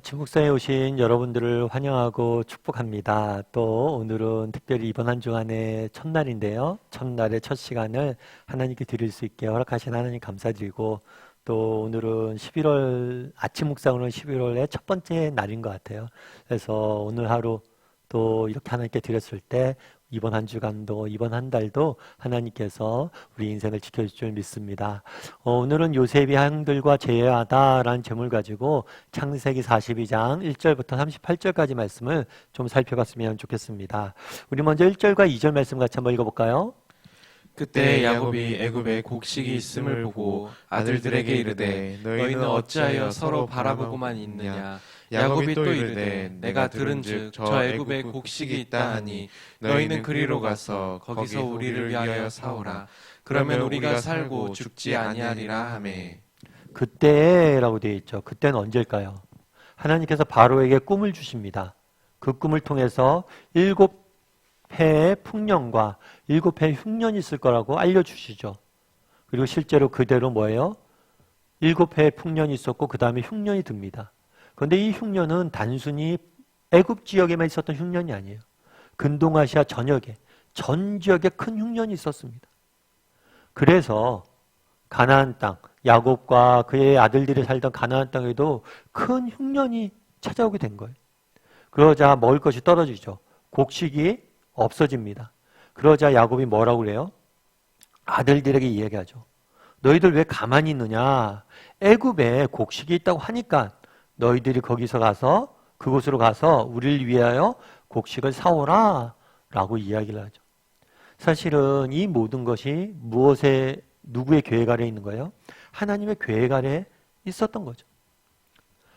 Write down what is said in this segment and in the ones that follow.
주목사에 오신 여러분들을 환영하고 축복합니다. 또 오늘은 특별히 이번 한 주간의 첫날인데요. 첫날의 첫 시간을 하나님께 드릴 수 있게 허락하신 하나님 감사드리고, 또 오늘은 11월 아침 묵상으로는 11월의 첫 번째 날인 것 같아요. 그래서 오늘 하루 또 이렇게 하나님께 드렸을 때 이번 한 주간도 이번 한 달도 하나님께서 우리 인생을 지켜줄 줄 믿습니다. 오늘은 요셉이 형들과 제외하다라는 제목을 가지고 창세기 42장 1절부터 38절까지 말씀을 좀 살펴봤으면 좋겠습니다. 우리 먼저 1절과 2절 말씀 같이 한번 읽어볼까요? 그때 야곱이 애굽에 곡식이 있음을 보고 아들들에게 이르되 너희는 어찌하여 서로 바라보고만 있느냐. 야곱이 또 이르되 내가 들은즉 저 애굽에 곡식이 있다 하니 너희는 그리로 가서 거기서 우리를 위하여 사오라. 그러면 우리가 살고 죽지 아니하리라 하매. 그때라고 되어 있죠. 그때는 언제일까요? 하나님께서 바로에게 꿈을 주십니다. 그 꿈을 통해서 7해의 풍년과 7해의 흉년이 있을 거라고 알려주시죠. 그리고 실제로 그대로 뭐예요? 7해의 풍년이 있었고 그 다음에 흉년이 듭니다. 그런데 이 흉년은 단순히 애굽 지역에만 있었던 흉년이 아니에요. 근동아시아 전역에, 전 지역에 큰 흉년이 있었습니다. 그래서 가나안 땅, 야곱과 그의 아들들이 살던 가나안 땅에도 큰 흉년이 찾아오게 된 거예요. 그러자 먹을 것이 떨어지죠. 곡식이 없어집니다. 그러자 야곱이 뭐라고 그래요? 아들들에게 이야기하죠. 너희들 왜 가만히 있느냐? 애굽에 곡식이 있다고 하니까 너희들이 거기서 가서 그곳으로 가서 우리를 위하여 곡식을 사오라 라고 이야기를 하죠. 사실은 이 모든 것이 누구의 계획 아래 있는 거예요? 하나님의 계획 아래 있었던 거죠.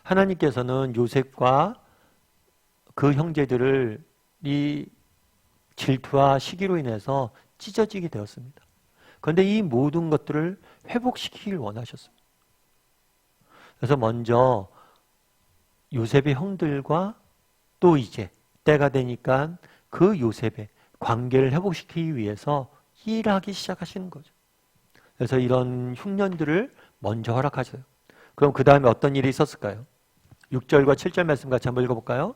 하나님께서는 요셉과 그 형제들을 이 질투와 시기로 인해서 찢어지게 되었습니다. 그런데 이 모든 것들을 회복시키길 원하셨습니다. 그래서 먼저 요셉의 형들과 또 이제 때가 되니까 그 요셉의 관계를 회복시키기 위해서 일하기 시작하시는 거죠. 그래서 이런 흉년들을 먼저 허락하셔요. 그럼 그 다음에 어떤 일이 있었을까요? 6절과 7절 말씀 같이 한번 읽어볼까요?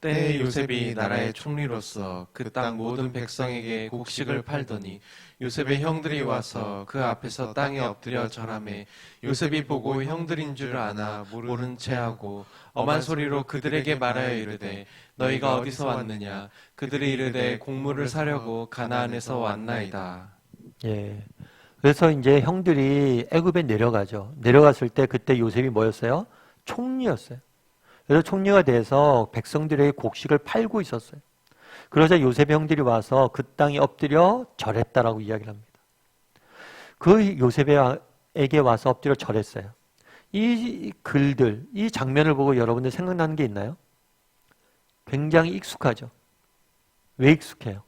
때에 요셉이 나라의 총리로서 그 땅 모든 백성에게 곡식을 팔더니 요셉의 형들이 와서 그 앞에서 땅에 엎드려 절하매 요셉이 보고 형들인 줄 아나 모른 체하고 엄한 소리로 그들에게 말하여 이르되 너희가 어디서 왔느냐. 그들이 이르되 곡물을 사려고 가나안에서 왔나이다. 예. 그래서 이제 형들이 애굽에 내려가죠. 내려갔을 때 그때 요셉이 뭐였어요? 총리였어요. 그래서 총리가 돼서 백성들에게 곡식을 팔고 있었어요. 그러자 요셉의 형들이 와서 그 땅에 엎드려 절했다라고 이야기를 합니다. 그 요셉에게 와서 엎드려 절했어요. 이 글들, 이 장면을 보고 여러분들 생각나는 게 있나요? 굉장히 익숙하죠. 왜 익숙해요?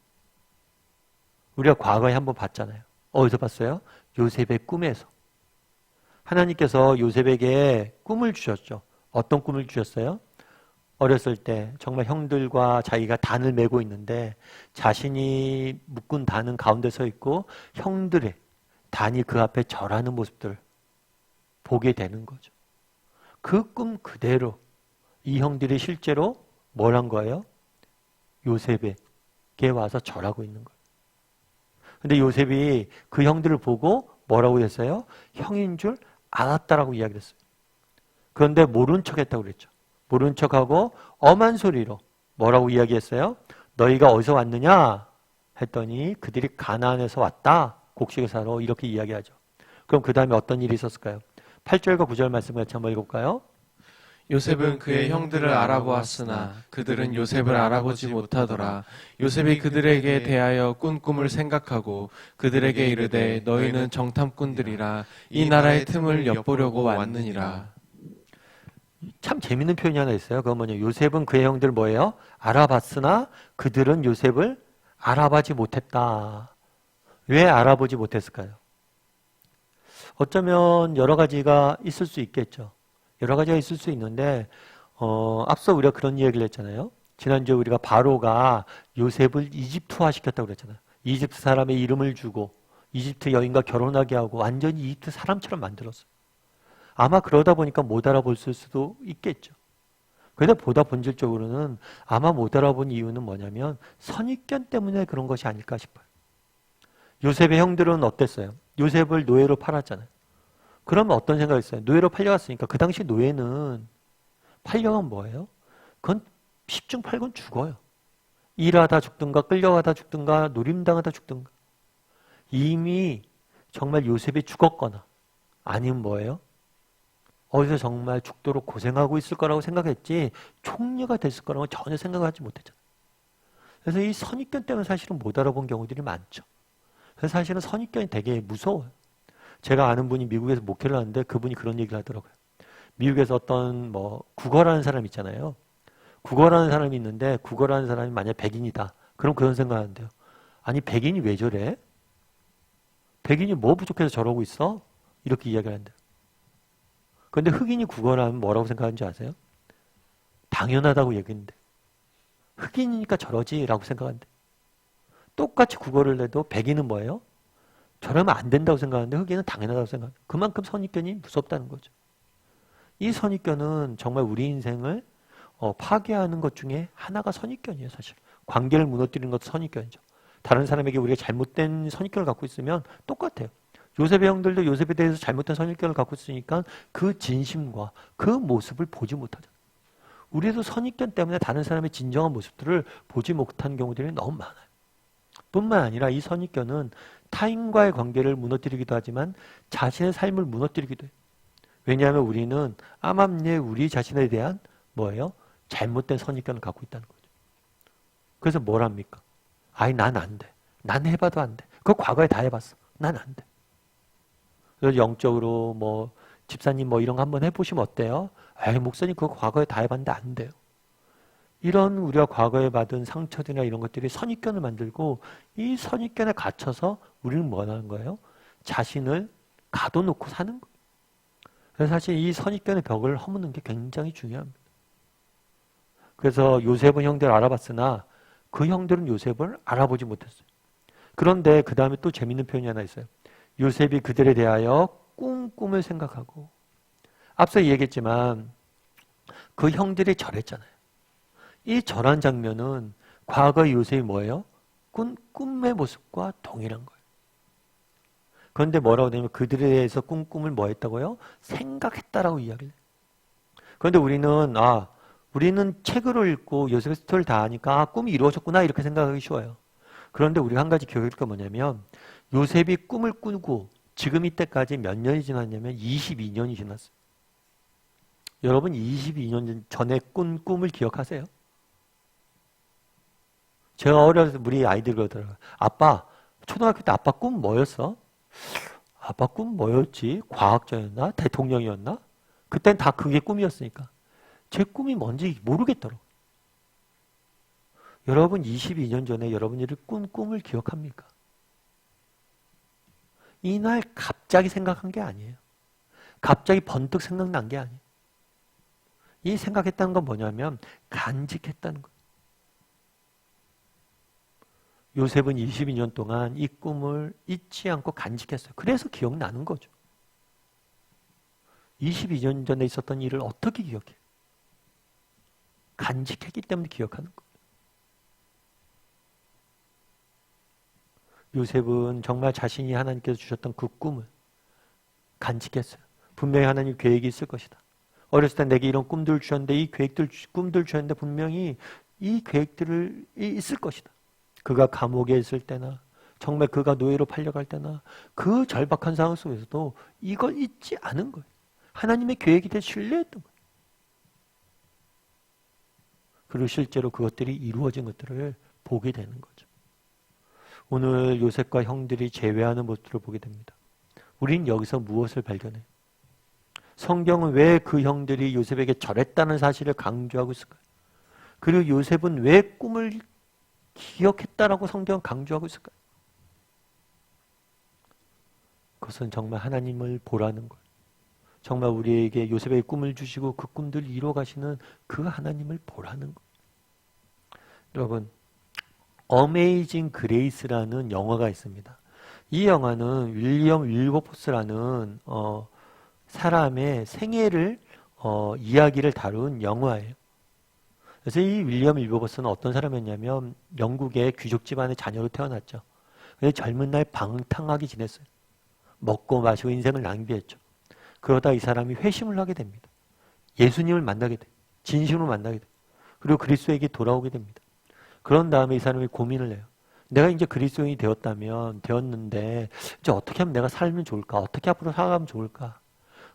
우리가 과거에 한번 봤잖아요. 어디서 봤어요? 요셉의 꿈에서. 하나님께서 요셉에게 꿈을 주셨죠. 어떤 꿈을 주셨어요? 어렸을 때 정말 형들과 자기가 단을 메고 있는데 자신이 묶은 단은 가운데 서 있고 형들의 단이 그 앞에 절하는 모습들을 보게 되는 거죠. 그 꿈 그대로 이 형들이 실제로 뭘 한 거예요? 요셉에게 와서 절하고 있는 거예요. 근데 요셉이 그 형들을 보고 뭐라고 했어요? 형인 줄 알았다라고 이야기를 했어요. 그런데 모른 척 했다고 그랬죠. 모른 척하고 엄한 소리로 뭐라고 이야기했어요? 너희가 어디서 왔느냐? 했더니 그들이 가나안에서 왔다. 곡식을 사러 이렇게 이야기하죠. 그럼 그 다음에 어떤 일이 있었을까요? 8절과 9절 말씀 같이 한번 읽어볼까요? 요셉은 그의 형들을 알아보았으나 그들은 요셉을 알아보지 못하더라. 요셉이 그들에게 대하여 꾼 꿈을 생각하고 그들에게 이르되 너희는 정탐꾼들이라 이 나라의 틈을 엿보려고 왔느니라. 참 재밌는 표현이 하나 있어요. 그건 뭐냐? 요셉은 그의 형들 뭐예요? 알아봤으나 그들은 요셉을 알아보지 못했다. 왜 알아보지 못했을까요? 어쩌면 여러 가지가 있을 수 있겠죠. 여러 가지가 있을 수 있는데 앞서 우리가 그런 이야기를 했잖아요. 지난주에 우리가 바로가 요셉을 이집트화 시켰다고 그랬잖아요. 이집트 사람의 이름을 주고 이집트 여인과 결혼하게 하고 완전히 이집트 사람처럼 만들었어요. 아마 그러다 보니까 못 알아볼 수도 있겠죠. 근데 보다 본질적으로는 아마 못 알아본 이유는 뭐냐면 선입견 때문에 그런 것이 아닐까 싶어요. 요셉의 형들은 어땠어요? 요셉을 노예로 팔았잖아요. 그러면 어떤 생각이 있어요? 노예로 팔려갔으니까 그 당시 노예는 팔려면 뭐예요? 그건 10중 8구 죽어요. 일하다 죽든가 끌려가다 죽든가 노림당하다 죽든가. 이미 정말 요셉이 죽었거나 아니면 뭐예요? 어디서 정말 죽도록 고생하고 있을 거라고 생각했지 총리가 됐을 거라고 전혀 생각하지 못했잖아요. 그래서 이 선입견 때문에 사실은 못 알아본 경우들이 많죠. 그래서 사실은 선입견이 되게 무서워요. 제가 아는 분이 미국에서 목회를 하는데 그분이 그런 얘기를 하더라고요. 미국에서 어떤 국어라는 사람 있잖아요. 국어라는 사람이 있는데 국어라는 사람이 만약 백인이다. 그럼 그런 생각하는데요. 아니 백인이 왜 저래? 백인이 뭐 부족해서 저러고 있어? 이렇게 이야기를 한대요. 그런데 흑인이 국어라면 뭐라고 생각하는지 아세요? 당연하다고 얘기했는데 흑인이니까 저러지 라고 생각한대. 똑같이 국어를 해도 백인은 뭐예요? 저러면 안 된다고 생각하는데 흑인은 당연하다고 생각합니다. 그만큼 선입견이 무섭다는 거죠. 이 선입견은 정말 우리 인생을 파괴하는 것 중에 하나가 선입견이에요. 사실 관계를 무너뜨리는 것도 선입견이죠. 다른 사람에게 우리가 잘못된 선입견을 갖고 있으면 똑같아요. 요셉의 형들도 요셉에 대해서 잘못된 선입견을 갖고 있으니까 그 진심과 그 모습을 보지 못하잖아요. 우리도 선입견 때문에 다른 사람의 진정한 모습들을 보지 못한 경우들이 너무 많아요. 뿐만 아니라 이 선입견은 타인과의 관계를 무너뜨리기도 하지만 자신의 삶을 무너뜨리기도 해요. 왜냐하면 우리는 암암리에 우리 자신에 대한 뭐예요? 잘못된 선입견을 갖고 있다는 거죠. 그래서 뭘 합니까? 아이 난 안 돼. 난 해봐도 안 돼. 그거 과거에 다 해봤어. 난 안 돼. 그래서 영적으로 집사님 이런 거 한번 해보시면 어때요? 에이 목사님 그거 과거에 다 해봤는데 안 돼요. 이런 우리가 과거에 받은 상처들이나 이런 것들이 선입견을 만들고 이 선입견에 갇혀서 우리는 뭐 하는 거예요? 자신을 가둬놓고 사는 거예요. 그래서 사실 이 선입견의 벽을 허무는 게 굉장히 중요합니다. 그래서 요셉은 형들을 알아봤으나 그 형들은 요셉을 알아보지 못했어요. 그런데 그 다음에 또 재밌는 표현이 하나 있어요. 요셉이 그들에 대하여 꿈을 생각하고 앞서 얘기했지만 그 형들이 절했잖아요. 이 절한 장면은 과거 요셉이 뭐예요? 꿈의 모습과 동일한 거예요. 그런데 뭐라고 되냐면 그들에 대해서 꿈을 뭐 했다고요? 생각했다라고 이야기를 해요. 그런데 우리는 책을 읽고 요셉의 스토리를 다 아니까 꿈이 이루어졌구나 이렇게 생각하기 쉬워요. 그런데 우리가 한 가지 기억할 게 뭐냐면 요셉이 꿈을 꾸고 지금 이때까지 몇 년이 지났냐면 22년이 지났어요. 여러분 22년 전에 꾼 꿈을 기억하세요? 제가 어렸을 때 우리 아이들 그러더라고요. 아빠, 초등학교 때 아빠 꿈 뭐였어? 아빠 꿈 뭐였지? 과학자였나? 대통령이었나? 그땐 다 그게 꿈이었으니까. 제 꿈이 뭔지 모르겠더라고요. 여러분 22년 전에 여러분들이 꾼 꿈을 기억합니까? 이날 갑자기 생각한 게 아니에요. 갑자기 번뜩 생각난 게 아니에요. 이 생각했다는 건 뭐냐면 간직했다는 거예요. 요셉은 22년 동안 이 꿈을 잊지 않고 간직했어요. 그래서 기억나는 거죠. 22년 전에 있었던 일을 어떻게 기억해요? 간직했기 때문에 기억하는 거예요. 요셉은 정말 자신이 하나님께서 주셨던 그 꿈을 간직했어요. 분명히 하나님 계획이 있을 것이다. 어렸을 때 내게 이런 꿈들을 주셨는데 이 꿈들 주셨는데 분명히 이 계획들을 있을 것이다. 그가 감옥에 있을 때나 정말 그가 노예로 팔려갈 때나 그 절박한 상황 속에서도 이걸 잊지 않은 거예요. 하나님의 계획에 대해 신뢰했던 거예요. 그리고 실제로 그것들이 이루어진 것들을 보게 되는 거죠. 오늘 요셉과 형들이 재회하는 모습을 보게 됩니다. 우린 여기서 무엇을 발견해요? 성경은 왜 그 형들이 요셉에게 절했다는 사실을 강조하고 있을까요? 그리고 요셉은 왜 꿈을 기억했다라고 성경은 강조하고 있을까요? 그것은 정말 하나님을 보라는 거예요. 정말 우리에게 요셉에게 꿈을 주시고 그 꿈들을 이루어 가시는 그 하나님을 보라는 거예요. 여러분, 어메이징 그레이스라는 영화가 있습니다. 이 영화는 윌리엄 윌버포스라는 사람의 생애를 이야기를 다룬 영화예요. 그래서 이 윌리엄 윌버버스는 어떤 사람이었냐면 영국의 귀족 집안의 자녀로 태어났죠. 근데 젊은 나이에 방탕하게 지냈어요. 먹고 마시고 인생을 낭비했죠. 그러다 이 사람이 회심을 하게 됩니다. 예수님을 만나게 돼요. 진심으로 만나게 돼요. 그리고 그리스도에게 돌아오게 됩니다. 그런 다음에 이 사람이 고민을 해요. 내가 이제 그리스도인이 되었는데 이제 어떻게 하면 내가 살면 좋을까? 어떻게 앞으로 살아가면 좋을까?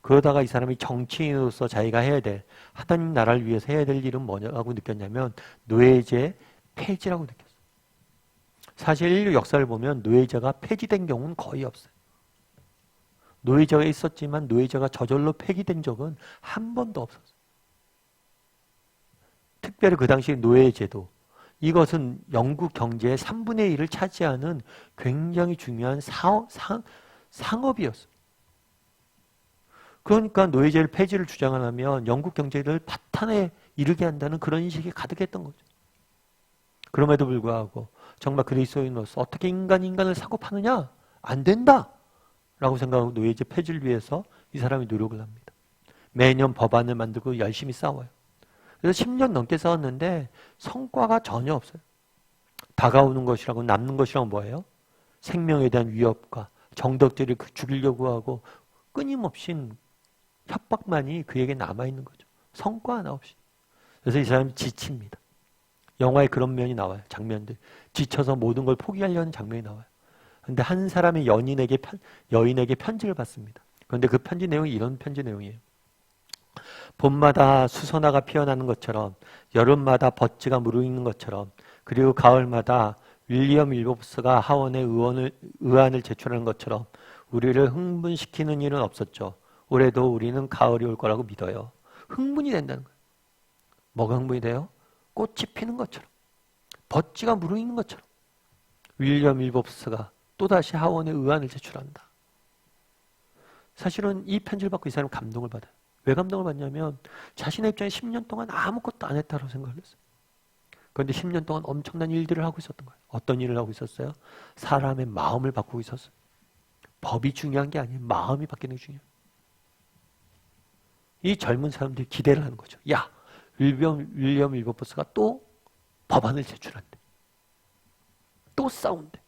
그러다가 이 사람이 정치인으로서 자기가 해야 될, 하나님 나라를 위해서 해야 될 일은 뭐냐고 느꼈냐면 노예제 폐지라고 느꼈어요. 사실 인류 역사를 보면 노예제가 폐지된 경우는 거의 없어요. 노예제가 있었지만 노예제가 저절로 폐기된 적은 한 번도 없었어요. 특별히 그 당시 노예제도, 이것은 영국 경제의 3분의 1을 차지하는 굉장히 중요한 상업이었어요. 그러니까 노예제를 폐지를 주장하면 영국 경제를 파탄에 이르게 한다는 그런 인식이 가득했던 거죠. 그럼에도 불구하고 정말 그리스도인으로서 어떻게 인간을 사고 파느냐? 안 된다! 라고 생각하고 노예제 폐지를 위해서 이 사람이 노력을 합니다. 매년 법안을 만들고 열심히 싸워요. 그래서 10년 넘게 싸웠는데 성과가 전혀 없어요. 다가오는 것이라고 남는 것이라고 뭐예요? 생명에 대한 위협과 정덕들을 죽이려고 하고 끊임없이 협박만이 그에게 남아있는 거죠. 성과 하나 없이. 그래서 이 사람이 지칩니다. 영화에 그런 면이 나와요. 장면들. 지쳐서 모든 걸 포기하려는 장면이 나와요. 그런데 한 사람의 여인에게 편지를 받습니다. 그런데 그 편지 내용이 이런 편지 내용이에요. 봄마다 수선화가 피어나는 것처럼, 여름마다 버찌가 무르익는 것처럼, 그리고 가을마다 윌리엄 윌버스가 하원에 의안을 제출하는 것처럼 우리를 흥분시키는 일은 없었죠. 올해도 우리는 가을이 올 거라고 믿어요. 흥분이 된다는 거예요. 뭐가 흥분이 돼요? 꽃이 피는 것처럼, 버찌가 무르익는 것처럼 윌리엄 윌버스가 또다시 하원에 의안을 제출한다. 사실은 이 편지를 받고 이 사람은 감동을 받아요. 왜 감동을 받냐면 자신의 입장에 10년 동안 아무것도 안 했다고 생각을 했어요. 그런데 10년 동안 엄청난 일들을 하고 있었던 거예요. 어떤 일을 하고 있었어요? 사람의 마음을 바꾸고 있었어요. 법이 중요한 게 아니에요. 마음이 바뀌는 게 중요해요. 이 젊은 사람들이 기대를 하는 거죠. 야, 윌리엄 윌버버스가 또 법안을 제출한대. 또 싸운대.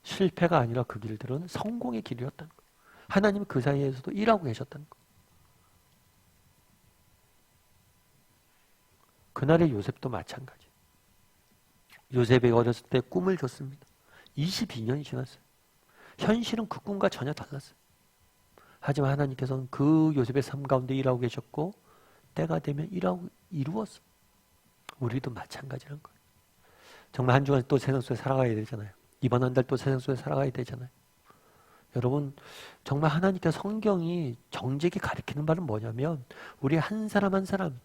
실패가 아니라 그 길들은 성공의 길이었다는 거예요. 하나님은 그 사이에서도 일하고 계셨다는 거예요. 그날의 요셉도 마찬가지. 요셉이 어렸을 때 꿈을 줬습니다. 22년이 지났어요. 현실은 그 꿈과 전혀 달랐어요. 하지만 하나님께서는 그 요셉의 삶 가운데 일하고 계셨고 때가 되면 이루었어요. 우리도 마찬가지라는 거예요. 정말 한 주간 또 세상 속에 살아가야 되잖아요. 이번 한 달 또 세상 속에 살아가야 되잖아요. 여러분, 정말 하나님께서 성경이 정직히 가리키는 바는 뭐냐면 우리 한 사람 한 사람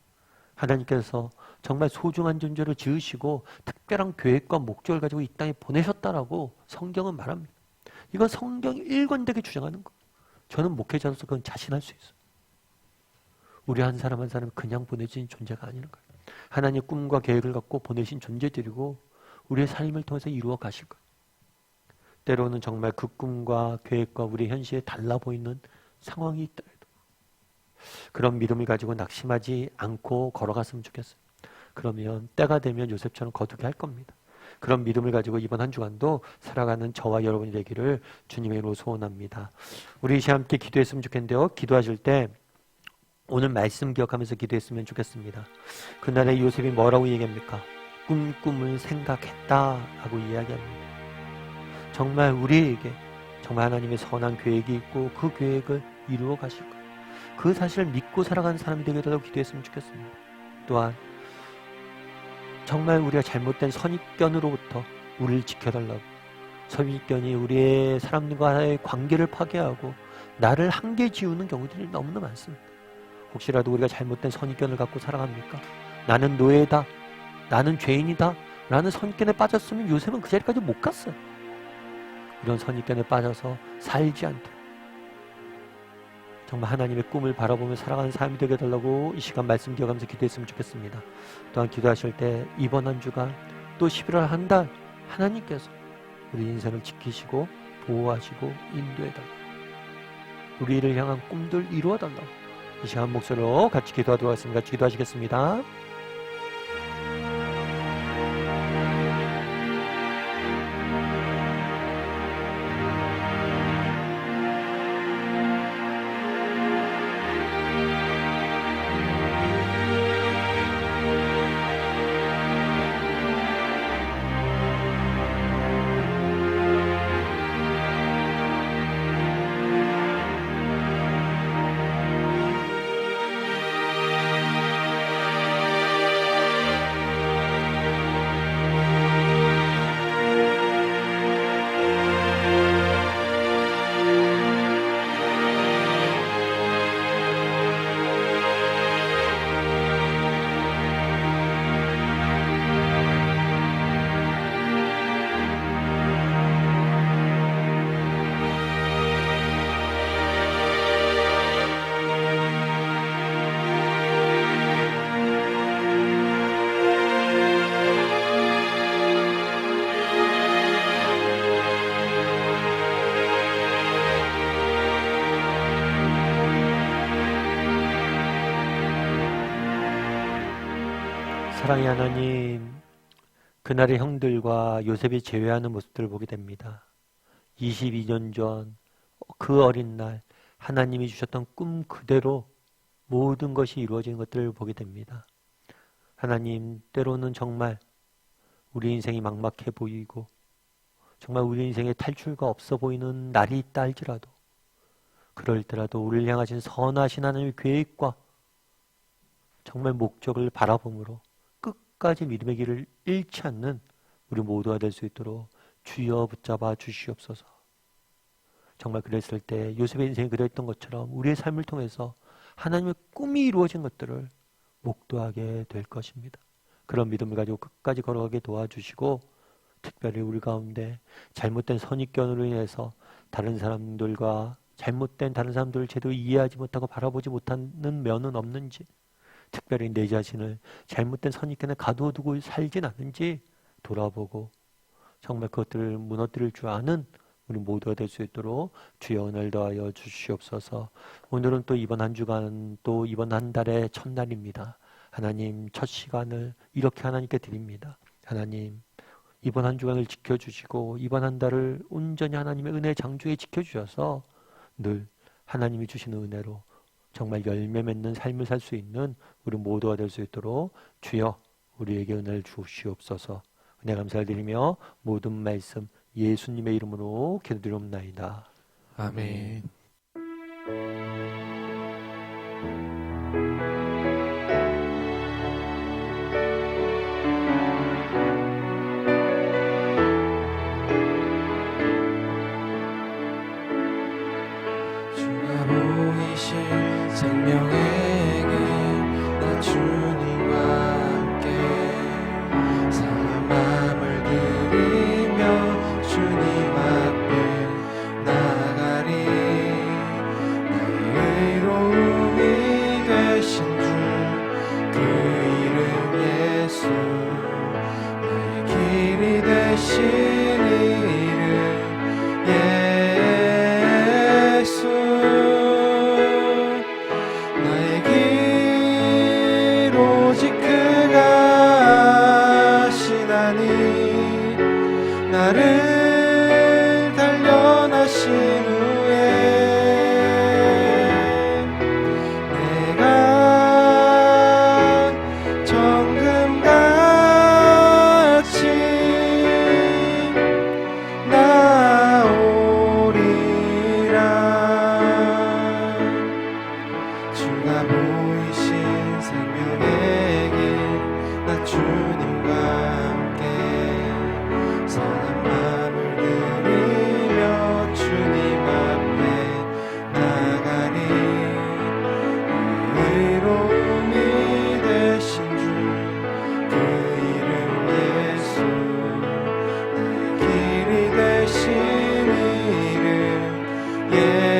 하나님께서 정말 소중한 존재로 지으시고 특별한 계획과 목적을 가지고 이 땅에 보내셨다라고 성경은 말합니다. 이건 성경이 일관되게 주장하는 거예요. 저는 목회자로서 그건 자신할 수 있어요. 우리 한 사람 한 사람이 그냥 보내진 존재가 아니라는 거예요. 하나님의 꿈과 계획을 갖고 보내신 존재들이고 우리의 삶을 통해서 이루어 가실 거예요. 때로는 정말 그 꿈과 계획과 우리의 현실에 달라 보이는 상황이 있더라도 그런 믿음을 가지고 낙심하지 않고 걸어갔으면 좋겠어요. 그러면 때가 되면 요셉처럼 거두게 할 겁니다. 그런 믿음을 가지고 이번 한 주간도 살아가는 저와 여러분이 되기를 주님의 이름으로 소원합니다. 우리 이 시간 함께 기도했으면 좋겠는데요. 기도하실 때 오늘 말씀 기억하면서 기도했으면 좋겠습니다. 그날의 요셉이 뭐라고 얘기합니까? 꿈을 생각했다라고 이야기합니다. 정말 우리에게 정말 하나님의 선한 계획이 있고 그 계획을 이루어 가실 거예요. 그 사실을 믿고 살아가는 사람이 되겠다고 기도했으면 좋겠습니다. 또한 정말 우리가 잘못된 선입견으로부터 우리를 지켜달라고, 선입견이 우리의 사람들과의 관계를 파괴하고 나를 한계 지우는 경우들이 너무나 많습니다. 혹시라도 우리가 잘못된 선입견을 갖고 살아갑니까? 나는 노예다, 나는 죄인이다 라는 선입견에 빠졌으면 요셉은 그 자리까지 못 갔어요. 이런 선입견에 빠져서 살지 않도록 정말 하나님의 꿈을 바라보며 살아가는 삶이 되게 해달라고 이 시간 말씀 기억하면서 기도했으면 좋겠습니다. 또한 기도하실 때 이번 한 주간 또 11월 한 달 하나님께서 우리 인생을 지키시고 보호하시고 인도해달라고, 우리를 향한 꿈들 이루어달라고, 이 시간 목소리로 같이 기도하도록 하겠습니다. 같이 기도하시겠습니다. 사랑의 하나님, 그날의 형들과 요셉이 제외하는 모습들을 보게 됩니다. 22년 전 그 어린 날 하나님이 주셨던 꿈 그대로 모든 것이 이루어진 것들을 보게 됩니다. 하나님, 때로는 정말 우리 인생이 막막해 보이고 정말 우리 인생에 탈출가 없어 보이는 날이 있다 할지라도, 그럴 때라도 우리를 향하신 선하신 하나님의 계획과 정말 목적을 바라봄으로 끝까지 믿음의 길을 잃지 않는 우리 모두가 될 수 있도록 주여 붙잡아 주시옵소서. 정말 그랬을 때 요셉의 인생이 그랬던 것처럼 우리의 삶을 통해서 하나님의 꿈이 이루어진 것들을 목도하게 될 것입니다. 그런 믿음을 가지고 끝까지 걸어가게 도와주시고, 특별히 우리 가운데 잘못된 선입견으로 인해서 다른 사람들과 잘못된 다른 사람들을 제대로 이해하지 못하고 바라보지 못하는 면은 없는지, 특별히 내 자신을 잘못된 선입견에 가두어두고 살진 않는지 돌아보고 정말 그것들을 무너뜨릴 줄 아는 우리 모두가 될 수 있도록 주여 은혜를 더하여 주시옵소서. 오늘은 또 이번 한 주간, 또 이번 한 달의 첫날입니다. 하나님, 첫 시간을 이렇게 하나님께 드립니다. 하나님, 이번 한 주간을 지켜주시고 이번 한 달을 온전히 하나님의 은혜 장중에 지켜주셔서 늘 하나님이 주시는 은혜로 정말 열매 맺는 삶을 살 수 있는 우리 모두가 될 수 있도록 주여 우리에게 은혜를 주시옵소서. 은혜 감사를 드리며 모든 말씀 예수님의 이름으로 기도드리옵나이다. 아멘. 주가 보이신 생명에게 나 주님과 함께 상한 마음을 들이며 주님 앞에 나가리. 나의 의로움이 되신 주 그 이름 예수, 나의 길이 되신 이름 예수. 나의 길 오직 그가 하시나니, 나를 단련하신 후에 내가 정금같이 나오리라. 주가 보이신 생명의 길, 나 주님과 함께 선한 마음을 들이며 주님 앞에 나가리. 의로움이 되신 주 그 이름 예수, 나의 길이 되신 이름 예수.